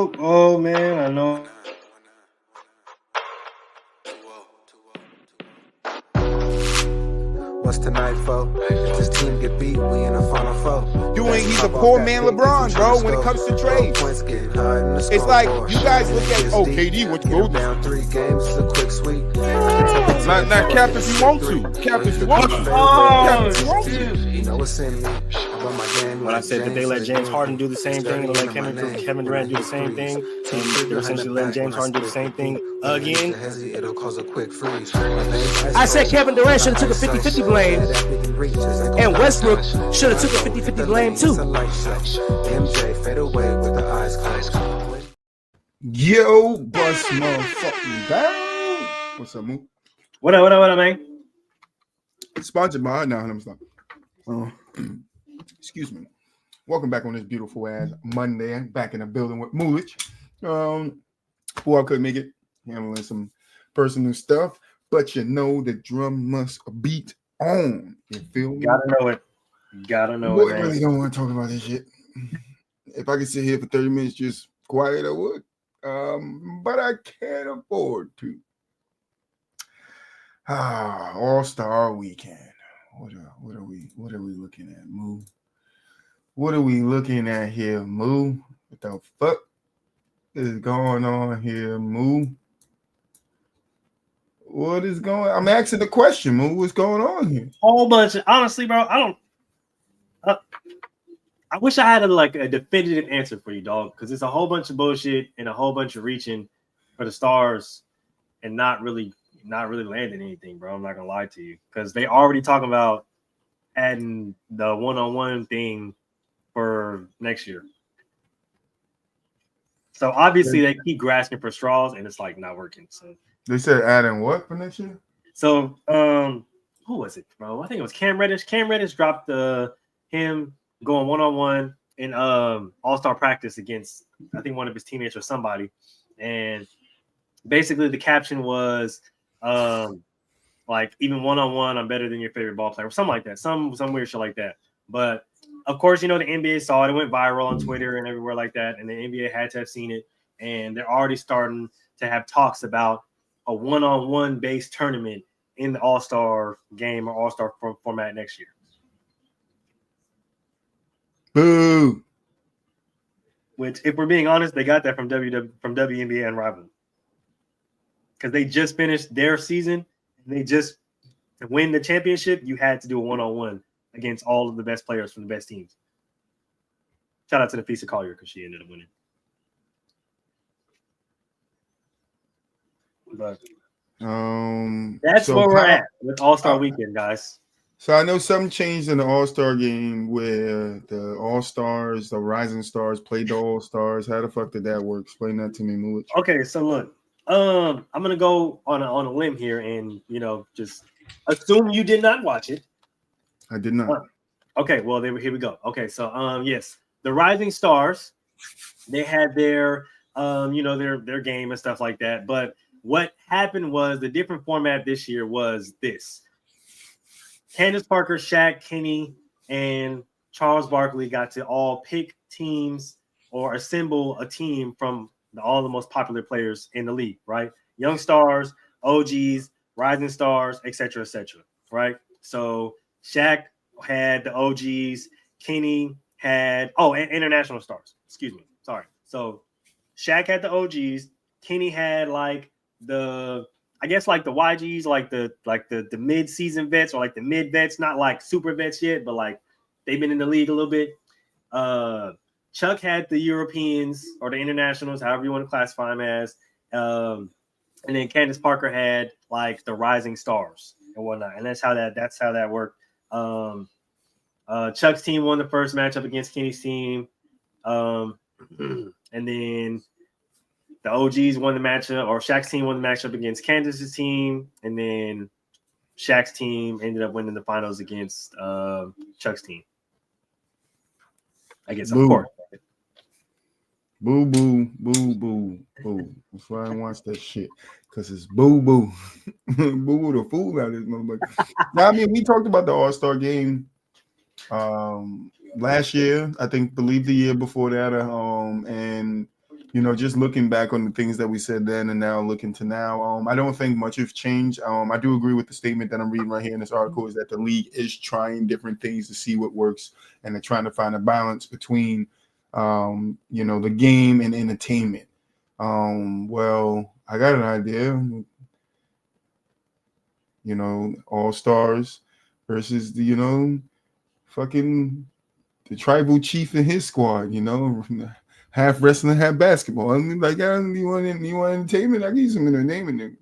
Oh man, I know. What's tonight, folks? If this team get beat, we in the final four. He's a poor man LeBron, bro, when it comes to trades. It's like you guys look at, oh, KD, what you go down 3 games, it's a quick sweep. Not cap if you want to. Cap if you want to. Cap if you want to. You know what's in me. When I said that they let James Harden do the same thing and let Kevin Durant do the same thing, and they're essentially letting James Harden do the same thing again. It'll cause a quick freeze. I said Kevin Durant should have took a 50-50 blame, and Westbrook should have took a 50-50 blame too. MJ fade away with the eyes closed. Yo, bust motherfucking down. What's up, Moo? What up, man? Sponsored by now. Let me stop. Excuse me. Welcome back on this beautiful ass Monday. Back in the building with Moolich. Before I couldn't make it, handling some personal stuff, but you know the drum must beat on. You feel me? Gotta know it. Boy, I really don't want to talk about this shit. If I could sit here for 30 minutes just quiet, I would. But I can't afford to. All-Star Weekend. What are we looking at, Moo? What are we looking at here, Moo? What the fuck is going on here, Moo? What is going on? I'm asking the question, Moo. What's going on here? Whole bunch of, honestly, bro, I wish I had a definitive answer for you, dog, because it's a whole bunch of bullshit and a whole bunch of reaching for the stars and not really landing anything, bro. I'm not gonna lie to you, because they already talking about adding the one-on-one thing for next year. So obviously they keep grasping for straws and it's like not working. So they said adding what for next year? So who was it, bro? I think it was Cam Reddish. Cam Reddish dropped him going one-on-one in all-star practice against, I think, one of his teammates or somebody. And basically the caption was like, even one-on-one, I'm better than your favorite ball player, or something like that. Some weird shit like that. But of course, you know, the NBA saw it. It went viral on Twitter and everywhere like that. And the NBA had to have seen it. And they're already starting to have talks about a one-on-one based tournament in the All-Star game or All-Star format next year. Boo. Which, if we're being honest, they got that from WNBA Unrivaled. Because they just finished their season. And they just, to win the championship, you had to do a one-on-one against all of the best players from the best teams. Shout out to Nafisa Collier because she ended up winning. But that's where we're at with All-Star Weekend, guys. So I know something changed in the All-Star game where the All-Stars, the Rising Stars, played the All-Stars. How the fuck did that work? Explain that to me, Moolich. Okay, so look, I'm gonna go on a limb here and just assume you did not watch it. I did not. Okay, well, here we go. Okay, so yes, the Rising Stars, they had their their game and stuff like that. But what happened was the different format this year was this: Candace Parker, Shaq, Kenny, and Charles Barkley got to all pick teams or assemble a team from all the most popular players in the league, right? Young stars, OGs, rising stars, etc., right? So Shaq had the OGs, Kenny had and international stars. Excuse me, sorry. So Shaq had the OGs, Kenny had like the YGs, like the mid-season vets or like the mid vets, not like super vets yet, but like they've been in the league a little bit. Chuck had the Europeans or the internationals, however you want to classify them as. And then Candace Parker had like the rising stars and whatnot. And that's how that worked. Chuck's team won the first matchup against Kenny's team. And then the OGs won the matchup, or Shaq's team won the matchup against Candace's team. And then Shaq's team ended up winning the finals against Chuck's team. I guess, of course. Boo, boo, boo, boo, boo. That's why I watch that shit. Because it's boo, boo. Boo, boo, the fool out of this motherfucker. Now, I mean, we talked about the All-Star game last year. I believe the year before that. And just looking back on the things that we said then and now looking to now, I don't think much has changed. I do agree with the statement that I'm reading right here in this article is that the league is trying different things to see what works, and they're trying to find a balance between, the game and entertainment. Well, I got an idea. All Stars versus the fucking the tribal chief and his squad. Half wrestling, half basketball. I mean, like, you want entertainment? I give you some entertainment.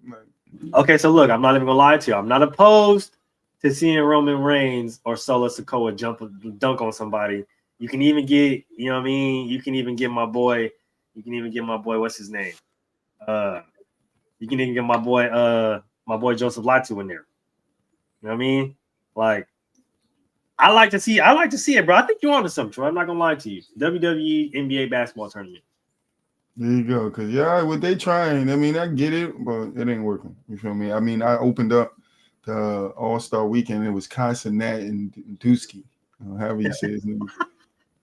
Okay, so look, I'm not even gonna lie to you. I'm not opposed to seeing Roman Reigns or Solo Sikoa dunk on somebody. You can even get, you know what I mean? You can even get my boy, what's his name? You can even get my boy Joseph Latu in there. You know what I mean? Like, I like to see it, bro. I think you're onto something, Troy. I'm not gonna lie to you. WWE NBA basketball tournament. There you go. Cause what they trying, I mean, I get it, but it ain't working. You feel me? I mean, I opened up the All-Star weekend, it was Kai Cenat and Dusky. However you say his name.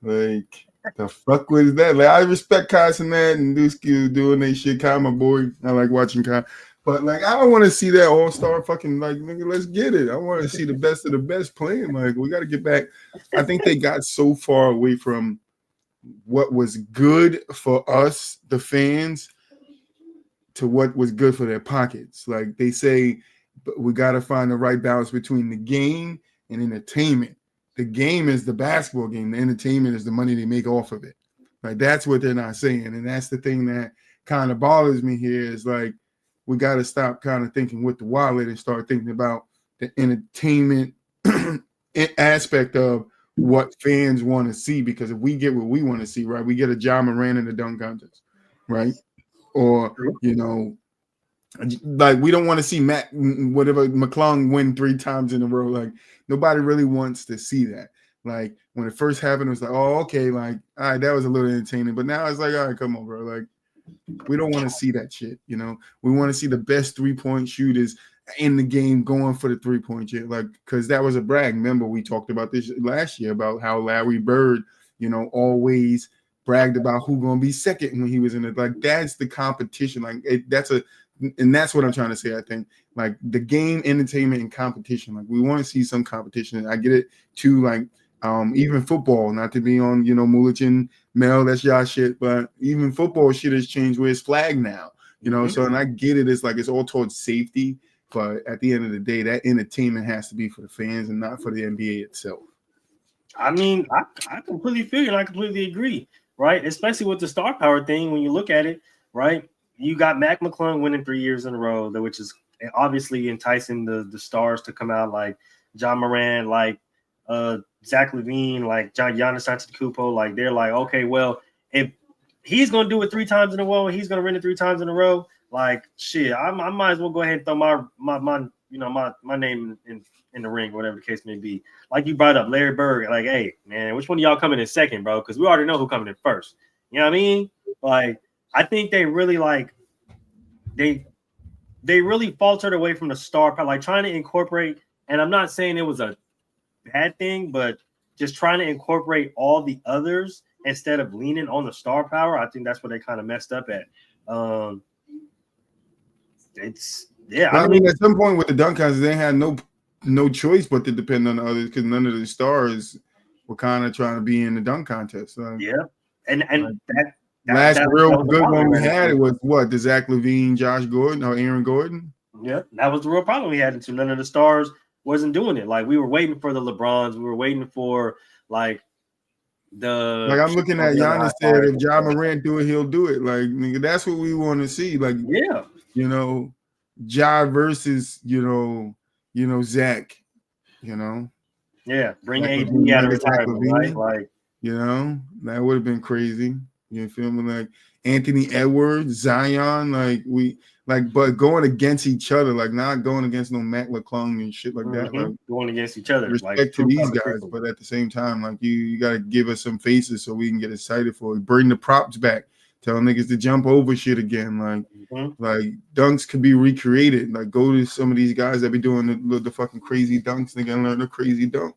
Like, the fuck was that? Like, I respect Kai Cenat and Dusky doing their shit. Kai, my boy. I like watching Kai. But, like, I don't want to see that all-star fucking, like, nigga, let's get it. I want to see the best of the best playing. Like, we got to get back. I think they got so far away from what was good for us, the fans, to what was good for their pockets. Like, they say, but we got to find the right balance between the game and entertainment. The game is the basketball game. The entertainment is the money they make off of it. Like, that's what they're not saying. And that's the thing that kind of bothers me here is, like, we got to stop kind of thinking with the wallet and start thinking about the entertainment aspect of what fans want to see. Because if we get what we want to see, right, we get a Ja Morant in the dunk contest, right? Or, like, we don't want to see McClung win 3 times in a row. Like, nobody really wants to see that. Like, when it first happened, it was like, oh, okay, like, all right, that was a little entertaining. But now it's like, all right, come on, bro. Like, we don't want to see that shit, We want to see the best 3-point shooters in the game going for the 3-point shit, like, because that was a brag. Remember, we talked about this last year about how Larry Bird, always bragged about who going to be second when he was in it. Like, that's the competition. Like, and that's what I'm trying to say. I think, like, the game, entertainment, and competition. Like, we want to see some competition. I get it too. Like, even football, not to be on, Mulich and Mel, that's y'all shit, but even football shit has changed where it's flagged now, So, and I get it. It's like, it's all towards safety, but at the end of the day, that entertainment has to be for the fans and not for the NBA itself. I mean, I completely feel you, and I completely agree, right? Especially with the star power thing, when you look at it, right? You got Mac McClung winning 3 years in a row, which is obviously enticing the stars to come out, like Ja Morant, like Zach LaVine, like Giannis Antetokounmpo. Like, they're like, okay, well, if he's gonna do it 3 times in a row, and he's gonna win it 3 times in a row, like, shit, I might as well go ahead and throw my name in the ring, whatever the case may be. Like you brought up Larry Bird, like, hey, man, which one of y'all coming in second, bro? Because we already know who coming in first. You know what I mean? Like, I think they really they really faltered away from the star power, like trying to incorporate. And I'm not saying it was a bad thing, but just trying to incorporate all the others instead of leaning on the star power. I think that's what they kind of messed up at. I mean, at some point with the dunk contest, they had no choice but to depend on the others because none of the stars were kind of trying to be in the dunk contest. Yeah, and that last real good one we had, it was what, the Zach LaVine, Josh Gordon, or Aaron Gordon? Yeah, that was the real problem we had. None of the stars wasn't doing it. Like, we were waiting for the LeBrons. We were waiting for, like, I'm looking at Giannis said, if Ja Morant do it, he'll do it. Like, nigga, that's what we want to see. Like, yeah, Ja versus, Zach, Yeah, bring AD out of retirement, right? Like, that would have been crazy. You feel me? Like Anthony Edwards, Zion, but going against each other, like not going against no Mac McClung and shit like that. Like, going against each other. Respect to these guys, but at the same time, like you got to give us some faces so we can get excited for it. Bring the props back. Tell niggas to jump over shit again. Like dunks could be recreated. Like, go to some of these guys that be doing the fucking crazy dunks, nigga, and learn the crazy dunk.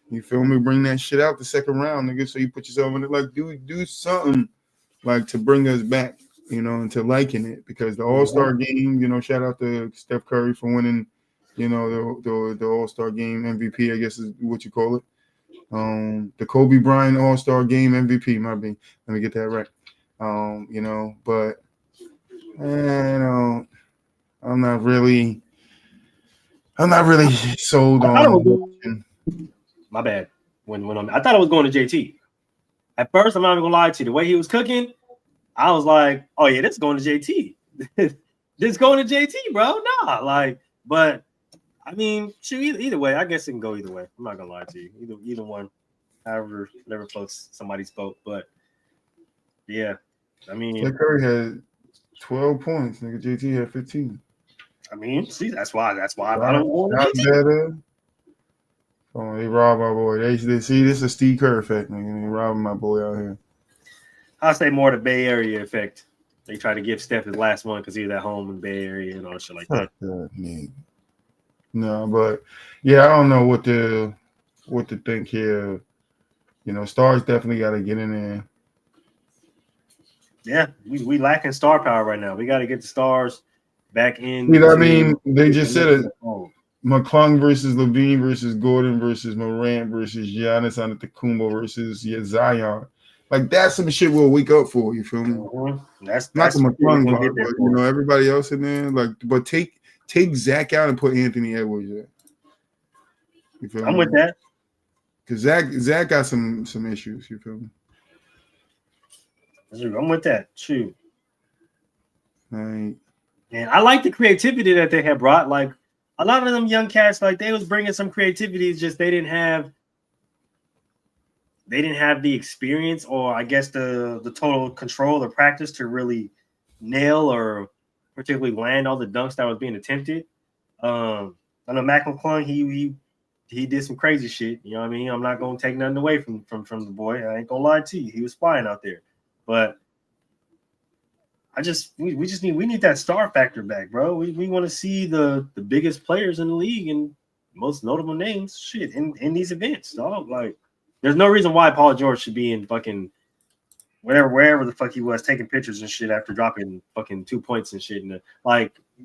You feel me? Bring that shit out the second round, nigga. So you put yourself in it. Like, do something like to bring us back, and to liking it, because the All-Star game, shout out to Steph Curry for winning, the All-Star game MVP, I guess is what you call it. The Kobe Bryant All-Star game MVP, might be. Let me get that right. But I'm not really sold on. My bad. I thought it was going to JT. At first, I'm not even gonna lie to you. The way he was cooking, I was like, "Oh yeah, this is going to JT. This going to JT, bro." Nah, but I mean, shoot, either way, I guess it can go either way. I'm not gonna lie to you. Either one, however, whatever floats somebody's boat. But yeah, I mean, Steph Curry had 12 points. Nigga, JT had 15. I mean, see, that's why I don't want to better. Oh, they robbed my boy. They see this is a Steve Kerr effect, nigga. They robbing my boy out here. I'll say more the Bay Area effect. They try to give Steph his last one because he was at home in the Bay Area and all shit like that. No, but yeah, I don't know what to think here. Stars definitely got to get in there. Yeah, we lacking star power right now. We got to get the stars back in. I mean, they just said it. McClung versus Levine versus Gordon versus Morant versus Giannis Antetokounmpo versus Zion. Like, that's some shit we'll wake up for. You feel me? Mm-hmm. That's not the McClung part, but everybody else in there. Like, but take Zach out and put Anthony Edwards in. You feel I'm me? with that. Because Zach got some issues. You feel me? I'm with that. Shoot. Right. And I like the creativity that they had brought. Like, a lot of them young cats, like, they was bringing some creativity. It's just they didn't have the experience, or I guess the total control or practice to really nail or particularly land all the dunks that was being attempted. I know Mac McClung, he did some crazy shit. You know what I mean? I'm not gonna take nothing away from the boy. I ain't gonna lie to you. He was flying out there, but we need that star factor back, bro. We want to see the biggest players in the league and most notable names shit in these events, dog. Like, there's no reason why Paul George should be in fucking wherever the fuck he was, taking pictures and shit after dropping fucking 2 points and shit. And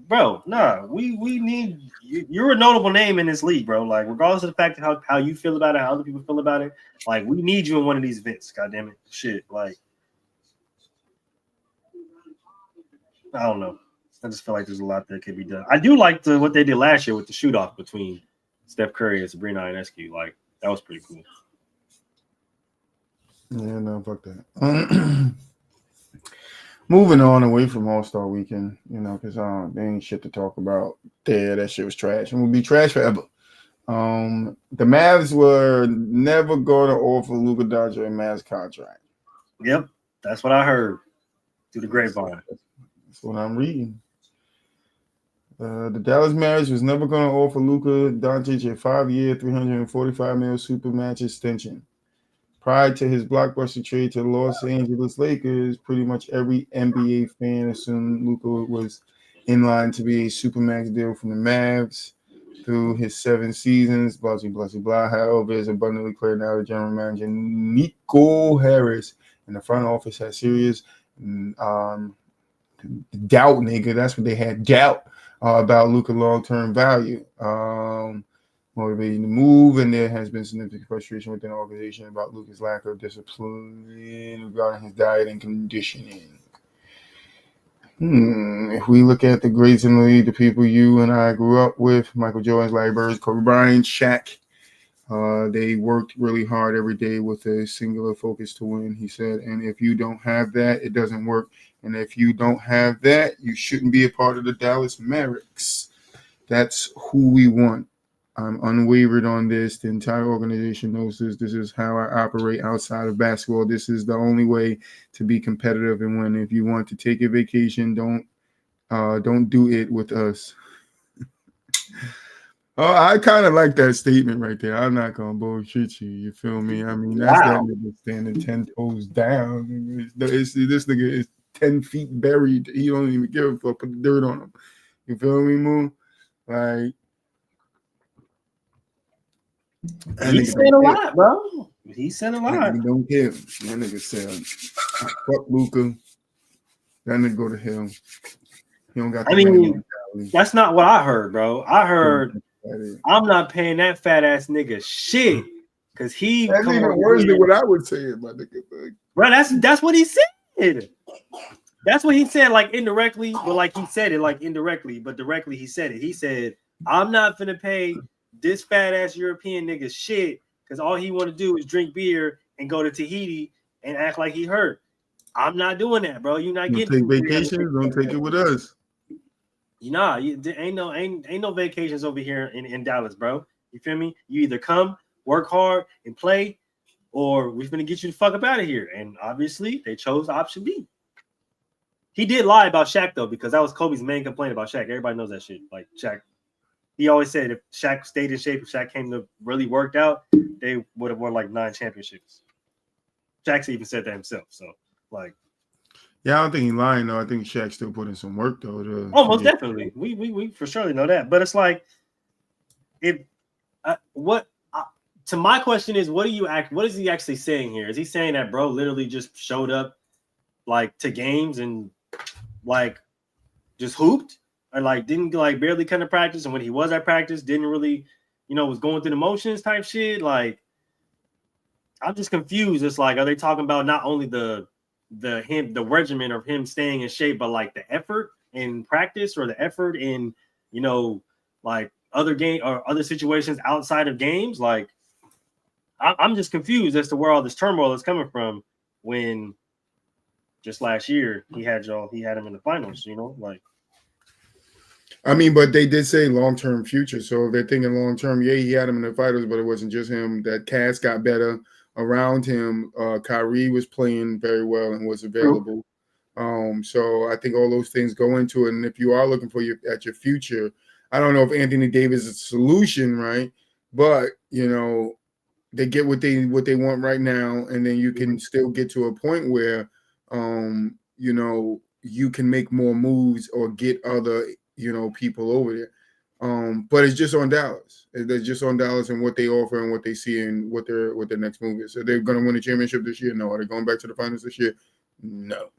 bro, nah, we need you're a notable name in this league, bro. Like, regardless of the fact of how you feel about it, how other people feel about it, like, we need you in one of these events. God damn it, shit. Like, I don't know. I just feel like there's a lot that could be done. I do like what they did last year with the shoot off between Steph Curry and Sabrina Ionescu. Like, that was pretty cool. Yeah, no, fuck that. Moving on away from All-Star Weekend, because there ain't shit to talk about there. That shit was trash and will be trash forever. The Mavs were never going to offer Luka Doncic a Mavs contract. Yep, that's what I heard through the grapevine. That's what I'm reading. The Dallas Mavericks was never going to offer Luka Doncic a 5-year, $345 million supermax extension. Prior to his blockbuster trade to the Los Angeles Lakers, pretty much every NBA fan assumed Luka was in line to be a supermax deal from the Mavs through his 7 seasons. Blah, blah, blah, blah. However, it's abundantly clear now the general manager Nico Harris and the front office had serious doubt, nigga. That's what they had, doubt about Luka's long-term value. Motivating the move, and there has been significant frustration within the organization about Luka's lack of discipline regarding his diet and conditioning. If we look at the greats in the league, the people you and I grew up with, Michael Jordan, Larry Bird, Kobe Bryant, Shaq, they worked really hard every day with a singular focus to win, he said. And if you don't have that, it doesn't work. And if you don't have that, you shouldn't be a part of the Dallas Mavericks. That's who we want. I'm unwavered on this. The entire organization knows this. This is how I operate outside of basketball. This is the only way to be competitive and win. If you want to take a vacation, don't do it with us. Oh, I kind of like that statement right there. I'm not gonna bullshit you. You feel me? I mean, that's that nigga standing 10 toes down. This nigga is 10 feet buried. He don't even give a fuck. Put the dirt on him. You feel me, Moon? Like. He's saying a lot, bro. He said a That lot. nigga don't care. That nigga said, "Fuck Luka." That nigga go to hell. He don't got. I mean, that's not what I heard, bro. I heard I'm not paying that fat ass nigga shit because he. That's even worse than what I would say, my nigga. Bro, that's what he said. That's what he said, like indirectly, but like he said it like indirectly, but directly he said it. He said, "I'm not finna pay this fat ass European nigga shit because all he want to do is drink beer and go to Tahiti and act like he hurt. I'm not doing that, bro. You're not getting take vacations. Don't take it with us. Ain't no vacations over here in Dallas, bro. You feel me? You either come, work hard, and play, or we're gonna get you the fuck up out of here." And obviously, they chose option B. He did lie about Shaq though, because that was Kobe's main complaint about Shaq. Everybody knows that shit. Like Shaq, he always said if Shaq stayed in shape, if Shaq came to really worked out, they would have won like 9 championships. Shaq even said that himself. So like, yeah, I don't think he's lying though. I think Shaq still put in some work though. Most definitely, we for surely know that. But it's like, to my question is, what is he actually saying here? Is he saying that bro literally just showed up like to games and like just hooped, or like didn't like barely come to practice, and when he was at practice didn't really, was going through the motions type shit? Like, I'm just confused. It's like, are they talking about not only the regimen of him staying in shape, but like the effort in practice or the effort in like other game or other situations outside of games? Like, I'm just confused as to where all this turmoil is coming from when just last year he had him in the finals, like. I mean, but they did say long-term future. So if they're thinking long-term, yeah, he had him in the finals, but it wasn't just him. That cast got better around him. Kyrie was playing very well and was available. So I think all those things go into it. And if you are looking for your future, I don't know if Anthony Davis is a solution, right? But they get what they want right now, and then you can still get to a point where you can make more moves or get other people over there. But it's just on Dallas. It's just on Dallas and what they offer and what they see and what their next move is. So they're going to win a championship this year? No. Are they going back to the finals this year? No.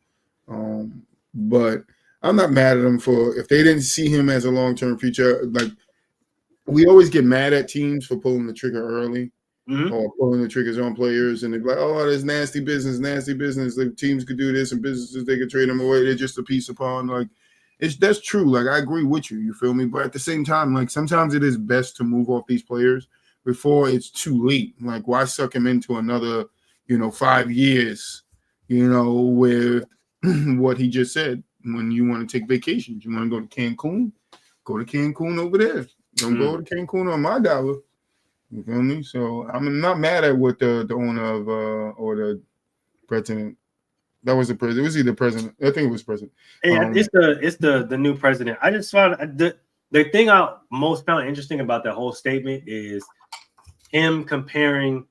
But I'm not mad at them if they didn't see him as a long-term future. Like, we always get mad at teams for pulling the trigger early. Mm-hmm. Or pulling the triggers on players, and they're like, "Oh, there's nasty business. Like, teams could do this, and businesses they could trade them away. They're just a piece of pawn." Like, that's true. Like, I agree with you. You feel me? But at the same time, like, sometimes it is best to move off these players before it's too late. Like, why suck him into another, 5 years, with what he just said? When you want to take vacations, you want to go to Cancun, go to Cancun over there. Don't go to Cancun on my dollar. You feel me? So I'm not mad at what the owner of or the president. That was the president. It was either president. I think it was president. Yeah, it's the new president. I just found the thing I most found interesting about that whole statement is him comparing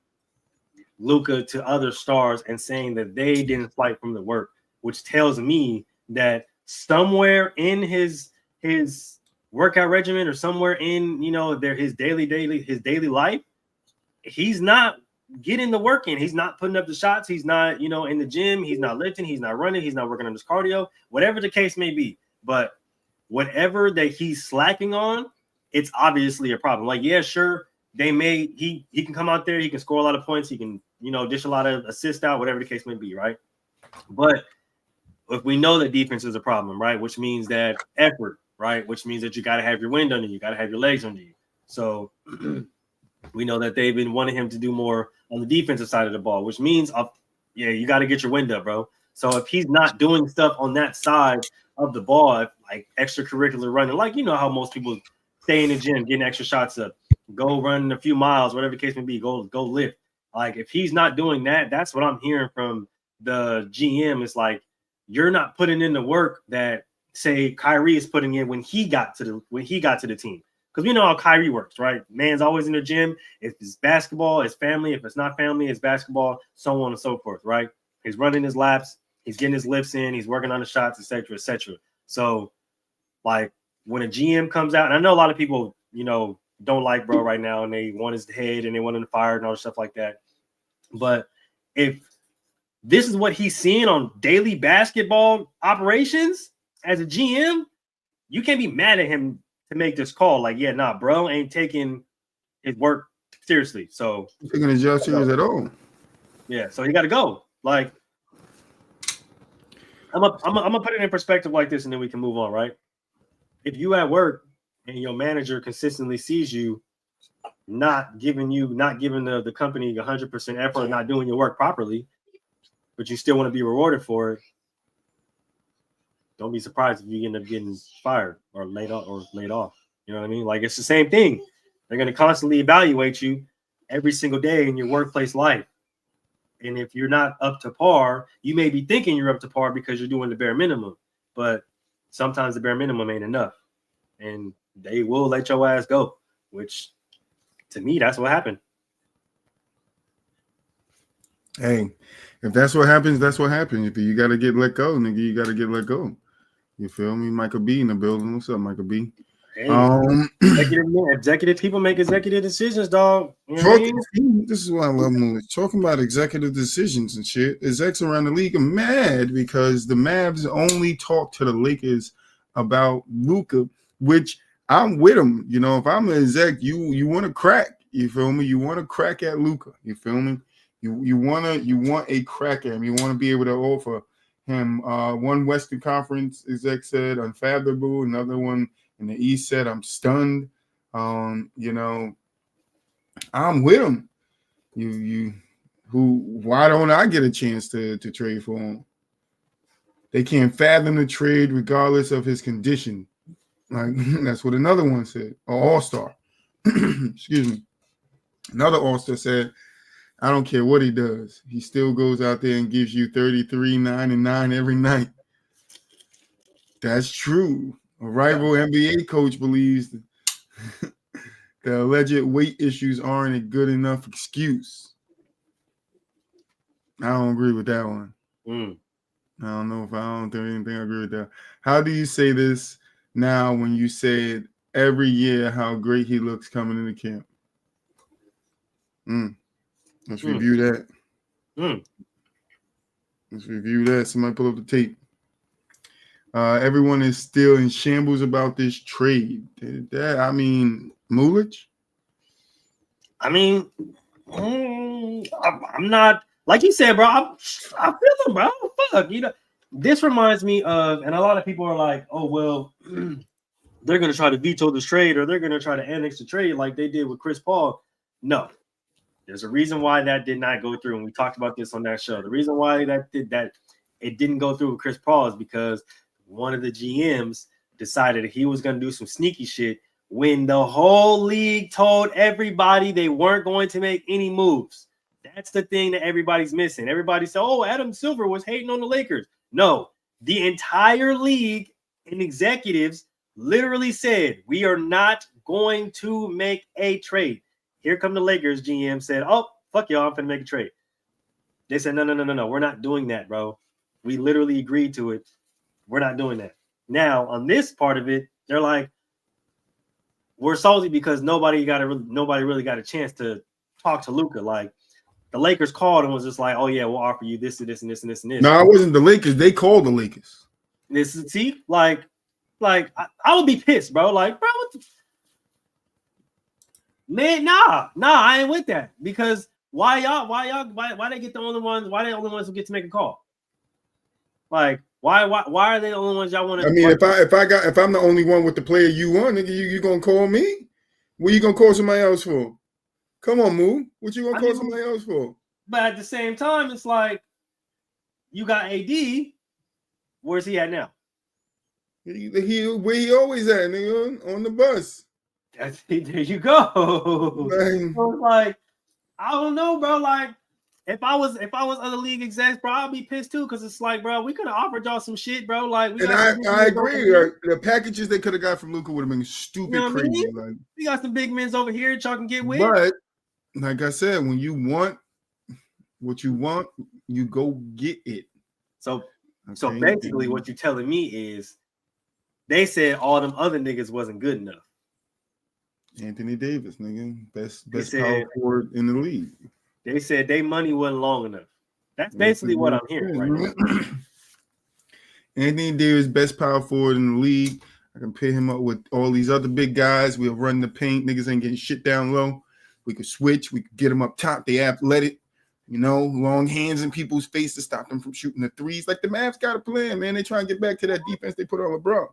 Luka to other stars and saying that they didn't fight from the work, which tells me that somewhere in his workout regimen or somewhere in his daily life, he's not getting the work in. He's not putting up the shots. He's not in the gym. He's not lifting. He's not running. He's not working on his cardio, whatever the case may be. But whatever that he's slacking on, it's obviously a problem. Like, yeah, sure, he can come out there, he can score a lot of points, he can dish a lot of assists out, whatever the case may be, right? But if we know that defense is a problem, right, which means that effort, right? Which means that you got to have your wind under you, you got to have your legs under you. So we know that they've been wanting him to do more on the defensive side of the ball, which means, you got to get your wind up, bro. So if he's not doing stuff on that side of the ball, like extracurricular running, like how most people stay in the gym, getting extra shots up, go run a few miles, whatever the case may be, go lift. Like, if he's not doing that, that's what I'm hearing from the GM. It's like, you're not putting in the work that, say, Kyrie is putting in when he got to the team. Because we know how Kyrie works, right? Man's always in the gym. If it's basketball, it's family. If it's not family, it's basketball, so on and so forth, right? He's running his laps. He's getting his lifts in. He's working on the shots, et cetera, et cetera. So, like, when a GM comes out, and I know a lot of people, don't like bro right now, and they want his head and they want him fired and all this stuff like that. But if this is what he's seeing on daily basketball operations as a GM, you can't be mad at him to make this call. Like, yeah, nah, bro ain't taking his work seriously. So taking his job serious at all. Yeah, so he got to go. Like, I'm gonna put it in perspective like this, and then we can move on, right? If you at work and your manager consistently sees you not giving the company 100% effort, not doing your work properly, but you still want to be rewarded for it, don't be surprised if you end up getting fired or laid off. You know what I mean? Like, it's the same thing. They're going to constantly evaluate you every single day in your workplace life. And if you're not up to par, you may be thinking you're up to par because you're doing the bare minimum, but sometimes the bare minimum ain't enough, and they will let your ass go, which to me, that's what happened. Hey, if that's what happens, that's what happens. If you got to get let go, nigga, you got to get let go. You feel me? Michael B in the building. What's up, Michael B? Hey, executive people make executive decisions, dog. You know what I mean? This is why I love movies. Talking about executive decisions and shit. Execs around the league are mad because the Mavs only talk to the Lakers about Luka, which I'm with them. You know, if I'm an exec, you want to crack. You feel me? You want to crack at Luka. You feel me? You want a crack at him. You want to be able to offer him. One Western Conference exec said unfathomable. Another one in the East said, I'm stunned. You know, I'm with him. Why don't I get a chance to trade for him? They can't fathom the trade regardless of his condition. Like, that's what another one said. An all-star. Excuse me. Another all-star said, I don't care what he does. He still goes out there and gives you 33, 9, and 9 every night. That's true. A rival NBA coach believes the alleged weight issues aren't a good enough excuse. I don't agree with that one. I don't think I agree with that. How do you say this now when you said every year how great he looks coming into camp? Let's review that. Let's review that. Somebody pull up the tape. Everyone is still in shambles about this trade. Mulich? I mean, I'm not, like you said, bro. I feel him, bro. Fuck, you know. This reminds me of, and a lot of people are like, oh, well, they're going to try to veto this trade or they're going to try to annex the trade like they did with Chris Paul. No. There's a reason why that did not go through, and we talked about this on that show. The reason why it didn't go through with Chris Paul is because one of the GMs decided he was going to do some sneaky shit when the whole league told everybody they weren't going to make any moves. That's the thing that everybody's missing. Everybody said, oh, Adam Silver was hating on the Lakers. No, the entire league and executives literally said, we are not going to make a trade. Here come the Lakers GM said, oh, fuck y'all, I'm going to make a trade. They said, no, we're not doing that, bro. We literally agreed to it. We're not doing that. Now, on this part of it, they're like, we're salty because nobody really got a chance to talk to Luka. Like, the Lakers called and was just like, oh, yeah, we'll offer you this and this and this and this and this. No, it wasn't the Lakers. They called the Lakers. I would be pissed, bro. Like, bro, what the... Man, nah, I ain't with that. Because why they get the only ones? Why they the only ones who get to make a call? Like, why are they the only ones y'all want to? I mean, if I'm the only one with the player you want, nigga, you gonna call me? What you gonna call somebody else for? Come on, Moo. What you gonna call somebody else for? But at the same time, it's like you got AD. Where's he at now? He where he always at, nigga, on the bus. There you go. So like, I don't know, bro. Like, if I was other league execs, bro, I'd be pissed too, because it's like, bro, we could have offered y'all some shit, bro. Like, I agree. The packages they could have got from Luka would have been stupid, you know crazy. I mean? Like, we got some big men over here y'all can get with. But like I said, when you want what you want, you go get it. So basically, what you're telling me is they said all them other niggas wasn't good enough. Anthony Davis, nigga, best power forward in the league. They said they money wasn't long enough. That's basically what I'm hearing right now. Anthony Davis, best power forward in the league. I can pair him up with all these other big guys. We'll run the paint. Niggas ain't getting shit down low. We could switch. We could get them up top. They athletic. Long hands in people's face to stop them from shooting the threes. Like the Mavs got a plan, man. They try and get back to that defense they put on LeBron.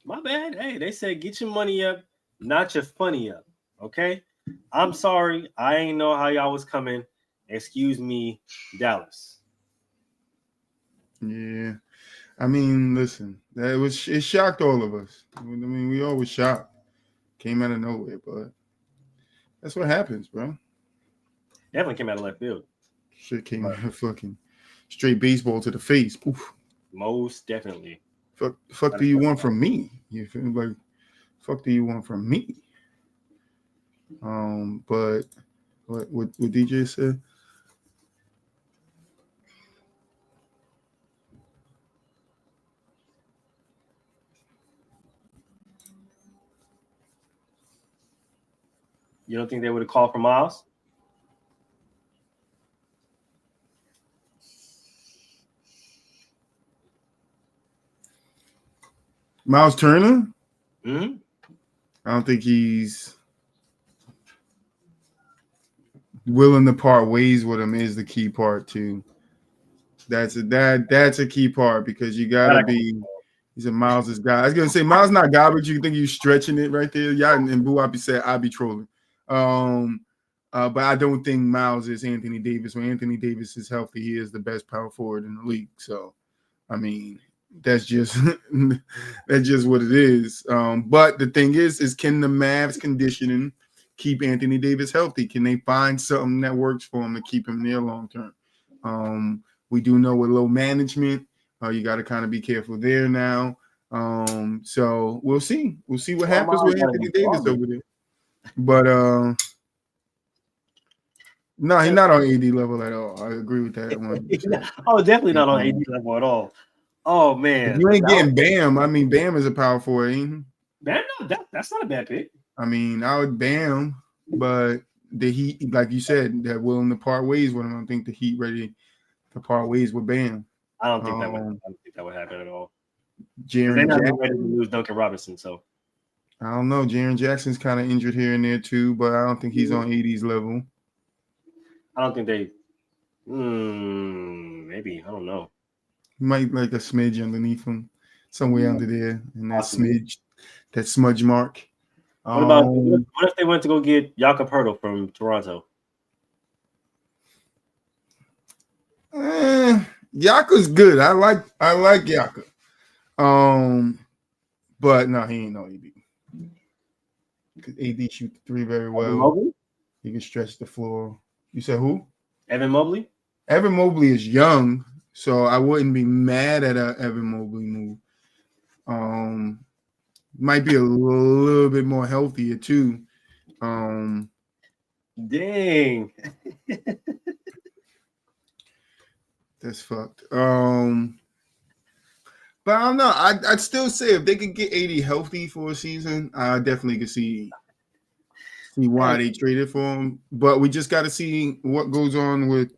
My bad. Hey, they said get your money up, not your funny up. Okay? I'm sorry. I ain't know how y'all was coming. Excuse me, Dallas. Yeah. I mean, listen, it shocked all of us. I mean, we all was shocked. Came out of nowhere, but that's what happens, bro. Definitely came out of left field. Shit came out of fucking straight baseball to the face. Oof. Most definitely. Fuck do you want from me? You feel like fuck do you want from me? But what DJ said. You don't think they would have called for Miles? Miles Turner? Mm-hmm. I don't think he's willing to part ways with him is the key part too. That's a key part because you gotta be. He said Miles is guy. I was gonna say Miles not garbage. You think you stretching it right there? Yeah, and Boo Wappy said I be trolling. But I don't think Miles is Anthony Davis. When Anthony Davis is healthy, he is the best power forward in the league. So, I mean, that's just what it is. But the thing is can the Mavs conditioning keep Anthony Davis healthy? Can they find something that works for him to keep him there long term? We do know with low management, you got to kind of be careful there now. So we'll see. We'll see what happens with Anthony Davis over there. But no, he's not on AD level at all. I agree with that one. Oh, definitely not on AD level at all. Oh man, you ain't getting Bam. I mean, Bam is a power forward, ain't he? Bam, no, that's not a bad pick. I mean, I would Bam, but the Heat, like you said, they're willing to part ways with him. I think the Heat ready to part ways with Bam. I don't think that would happen at all. Jaren They're Jackson. not ready to lose Duncan Robinson, so I don't know. Jaren Jackson's kind of injured here and there too, but I don't think he's on AD's level. I don't think they. Maybe I don't know. Might like a smidge underneath him, somewhere under there, and that smidge, that smudge mark. What if they went to go get Jakob Poeltl from Toronto? Jako's good. I like Jakob. But no, he ain't no AD. Because AD shoot the three very well. He can stretch the floor. You said who? Evan Mobley? Evan Mobley is young, so I wouldn't be mad at a Evan Mobley move. Might be a little bit more healthier too. Dang. That's fucked. But I don't know. I'd still say if they could get 80 healthy for a season, I definitely could see why they traded for him. But we just got to see what goes on with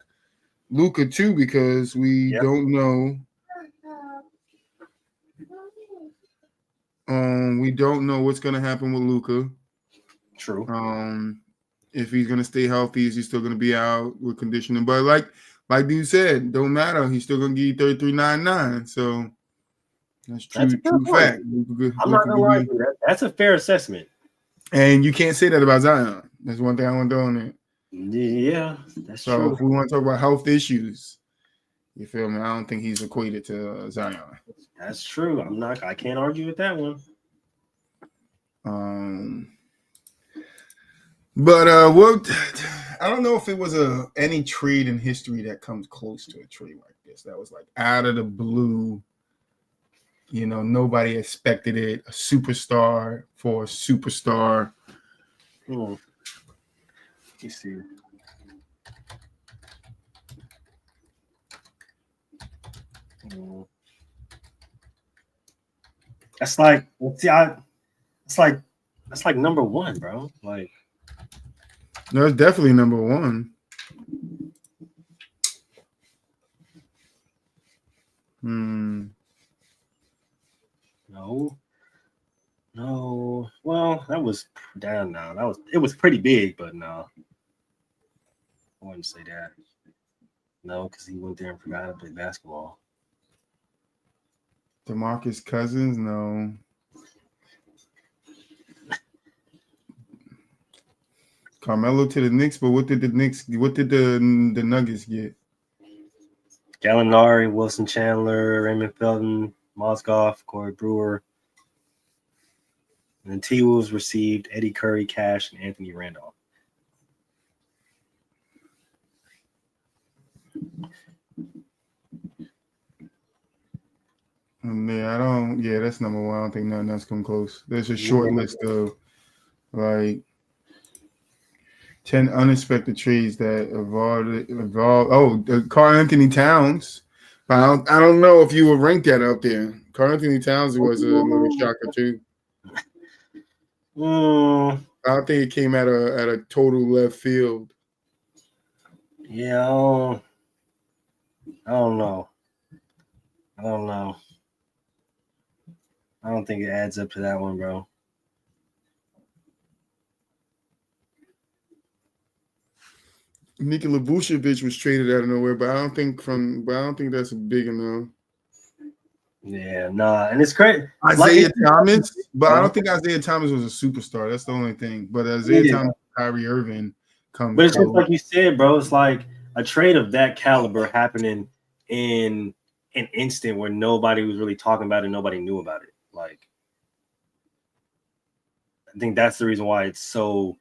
Luka too, because we don't know. We don't know what's gonna happen with Luka. True. If he's gonna stay healthy, is he still gonna be out with conditioning? But like dude said, don't matter. He's still gonna give you 33.99. So that's true fact. I'm not gonna lie to you. That's a fair assessment. And you can't say that about Zion. That's one thing I want to throw on there. Yeah, that's so true. If we want to talk about health issues, you feel me? I don't think he's equated to Zion. That's true. I can't argue with that one. But what I don't know if it was any trade in history that comes close to a trade like this. That was like out of the blue. You know, nobody expected it. A superstar for a superstar. Let me see. That's like, that's like number one, bro. Like, no, it's definitely number one. Hmm. No. Well, that was down now. It was pretty big, but no. I wouldn't say that. No, because he went there and forgot to play basketball. DeMarcus Cousins, no. Carmelo to the Knicks, but what did the Nuggets get? Gallinari, Wilson Chandler, Raymond Felton, Mozgov, Corey Brewer. And then T-Wolves received Eddie Curry, Cash, and Anthony Randolph. Yeah, that's number one. I don't think nothing else come close. There's a short list of like 10 unexpected trades that evolved. Oh, Karl Anthony Towns. But I don't know if you would rank that up there. Karl Anthony Towns was a little shocker too. I don't think it came at a total left field. Yeah, I don't know. I don't think it adds up to that one, bro. Nikola Vucevic was traded out of nowhere, but I don't think that's big enough. Yeah, nah, and it's crazy. Isaiah Thomas, but I don't think Isaiah Thomas was a superstar. That's the only thing. But Isaiah Thomas, Kyrie Irving comes. But it's just like you said, bro. It's like a trade of that caliber happening in an instant where nobody was really talking about it, nobody knew about it. Like, I think that's the reason why it's so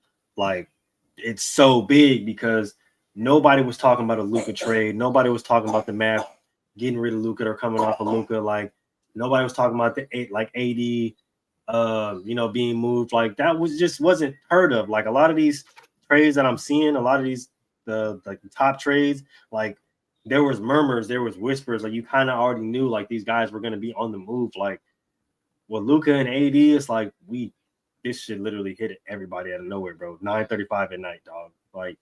big, because nobody was talking about a Luka trade. Nobody was talking about the Mavs getting rid of Luka or coming off of Luka. Like, nobody was talking about the AD, being moved. Like, that wasn't heard of. Like, a lot of these trades that I'm seeing, a lot of these the top trades, like, there was murmurs, there was whispers. Like, you kind of already knew like these guys were going to be on the move. Like, with Luka and AD, it's like this shit literally hit everybody out of nowhere, bro. 9:35 at night, dog. Like,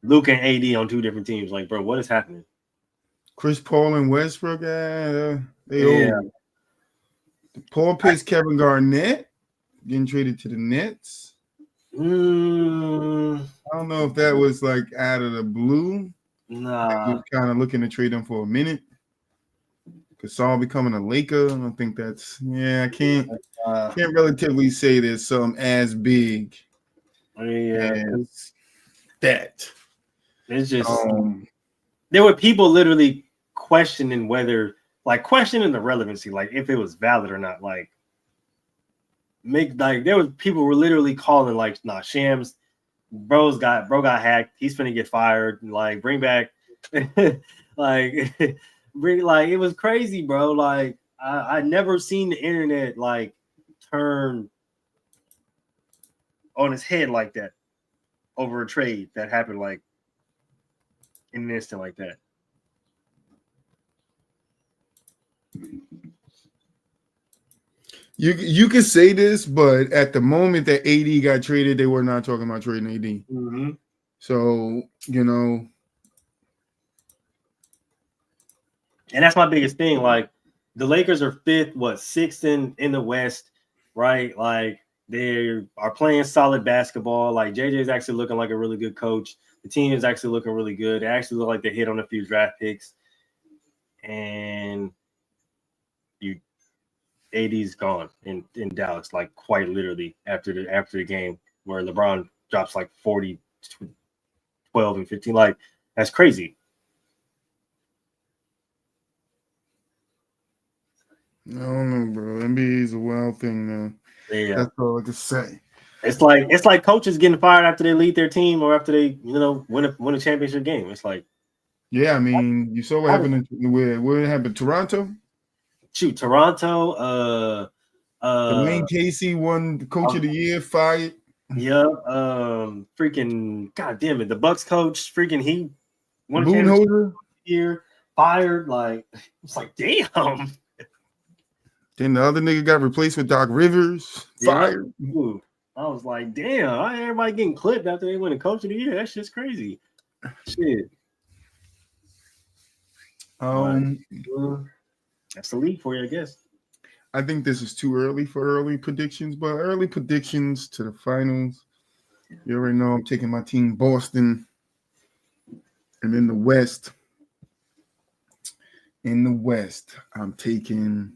Luka and AD on two different teams. Like, bro, what is happening? Chris Paul and Westbrook, old. Paul Pierce, Kevin Garnett getting traded to the Nets. I don't know if that was like out of the blue. Nah, he was kind of looking to trade them for a minute. Gasol becoming a Laker, I don't think that's. Yeah, I can't relatively say there's some as big. As that. It's just there were people literally questioning questioning the relevancy, like if it was valid or not. Like, there was people were literally calling like, nah, Shams, bro got hacked. He's finna get fired. Like, bring back, like, it was crazy, bro. Like, I never seen the internet like turn on its head like that over a trade that happened like in an instant like that. You could say this, but at the moment that AD got traded, they were not talking about trading AD. Mm-hmm. So, and that's my biggest thing. Like, the Lakers are sixth in the West, right? Like, they are playing solid basketball. Like, JJ is actually looking like a really good coach. The team is actually looking really good. They actually look like they hit on a few draft picks. And AD's gone in Dallas, like, quite literally after the game where LeBron drops like 40, 12, and 15. Like, that's crazy. I don't know, bro. NBA is a wild thing now. Yeah. That's all I can say. It's like coaches getting fired after they lead their team or after they, win a championship game. It's like, yeah, I mean, you saw what happened where it happened. Toronto. Shoot, Toronto. Dwayne Casey won the Coach of the Year, fired. Yeah. Freaking God damn it, the Bucks coach, freaking he won a championship year, fired. Like, it's like, damn. Then the other nigga got replaced with Doc Rivers, fired. Yeah. I was like, damn, everybody getting clipped after they win a Coach of the Year. That shit's crazy. Shit. That's the league for you, I guess. I think this is too early for early predictions, but early predictions to the finals. You already know I'm taking my team Boston. And in the West, I'm taking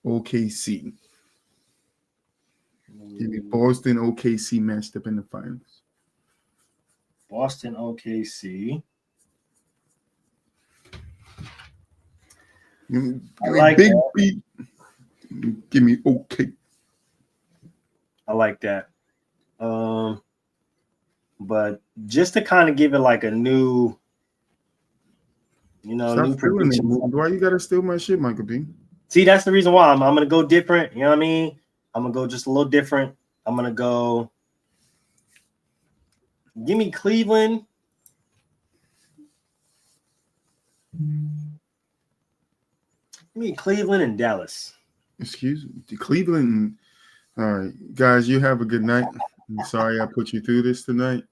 OKC. Give me Boston, OKC matched up in the finals. Boston, OKC. I like Big that. beat. Give me OK. I like that. But just to kind of give it like a new, Stop new stealing it. prediction. Why you gotta steal my shit, Michael B? See, that's the reason why I'm gonna go different. You know what I mean? I'm gonna go just a little different. I'm gonna go. Give me Cleveland. Give me Cleveland and Dallas. Excuse me. Cleveland. All right, guys, you have a good night. I'm sorry I put you through this tonight.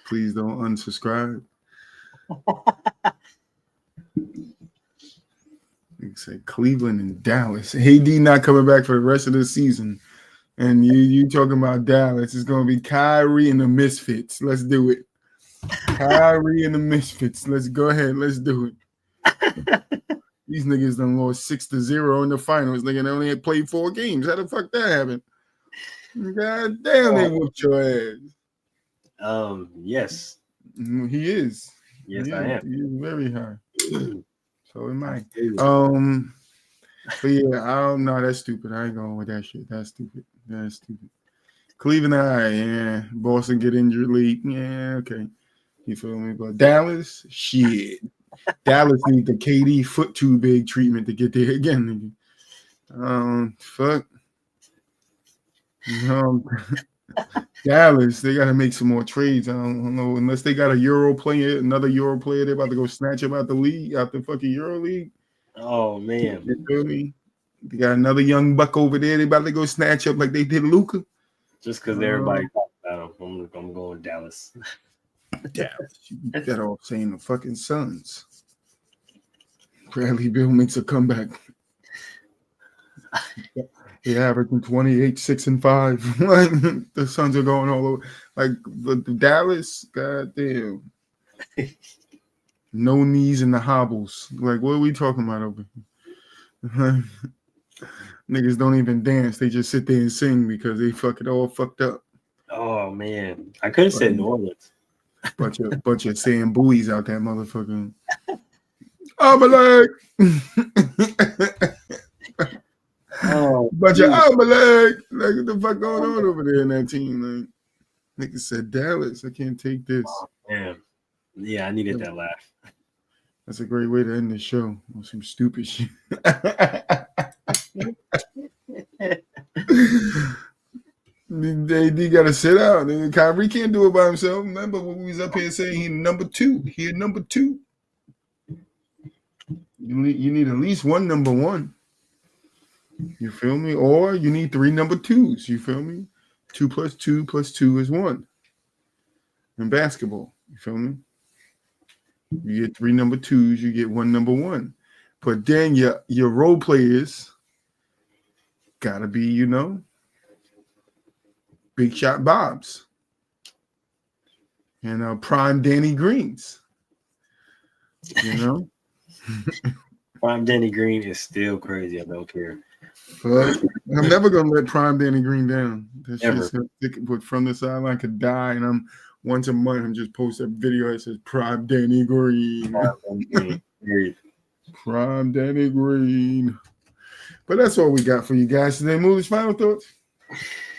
Please don't unsubscribe. Like say Cleveland and Dallas. AD not coming back for the rest of the season. And you talking about Dallas. It's gonna be Kyrie and the Misfits. Let's do it. Kyrie and the Misfits. Let's go ahead. Let's do it. These niggas done lost 6-0 in the finals. Nigga, they only had played 4 games. How the fuck that happened? God damn, they whooped your ass. Yes. He is. Yes, he I am. He is very high. So am I. Dude. But yeah, I don't know. That's stupid. I ain't going with that shit. That's stupid. That's stupid. Cleveland, yeah. Boston get injured late. Yeah, okay. You feel me? But Dallas, shit. Dallas need the KD foot too big treatment to get there again. Fuck. Dallas, they got to make some more trades. I don't know, unless they got another Euro player, they're about to go snatch him out the league, out the fucking Euro League. Oh man, You feel me? They got another young buck over there. They about to go snatch up like they did Luka. just because everybody talks about him, I'm going Dallas. Dallas, you got off saying the fucking Suns. Bradley Beal makes a comeback. He averaging 28, 6 and 5. The Suns are going all over. Like the Dallas, goddamn. No knees in the hobbles. Like, what are we talking about over here? Niggas don't even dance. They just sit there and sing because they fucking all fucked up. Oh man, I could have said New Orleans. Bunch of saying buoys out there, motherfucker. Amalek. Oh, Bunch of Amalek. Like, what the fuck going on over there in that team? Like, niggas said Dallas. I can't take this. man. Yeah, I needed that laugh. That's a great way to end the show on some stupid shit. They got to sit out. Kyrie can't do it by himself. Remember when we was up here saying he number 2? He number 2. You need at least one number 1. You feel me? Or you need 3 number 2s. You feel me? 2 plus 2 plus 2 is 1. In basketball, you feel me? You get 3 number 2s, you get 1 number 1. But then your role players gotta be, big shot Bobs and prime Danny Greens. Prime Danny Green is still crazy. I don't care. But I'm never gonna let prime Danny Green down. That Never. shit's gonna stick, but from the sideline could die, and I'm once a month I'm just post a video that says prime Danny Green. Prime Danny Green. Period. Prime Danny Green. But that's all we got for you guys today. Moolish, final thoughts?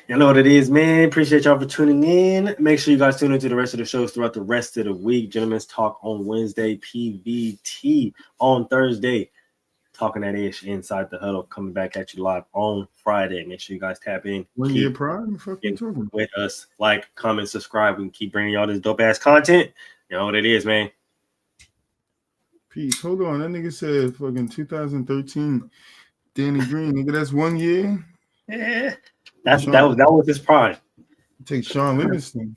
You know what it is, man. Appreciate y'all for tuning in. Make sure you guys tune into the rest of the shows throughout the rest of the week. Gentlemen's Talk on Wednesday, PVT on Thursday. Talking that ish inside the huddle, coming back at you live on Friday. Make sure you guys tap in. 1 year prime? Fuck you talking with us. Like, comment, subscribe. We can keep bringing y'all this dope ass content. You know what it is, man. Peace. Hold on. That nigga said fucking 2013 Danny Green. Nigga, that's 1 year. Yeah. That was his prime. Take Sean Livingston.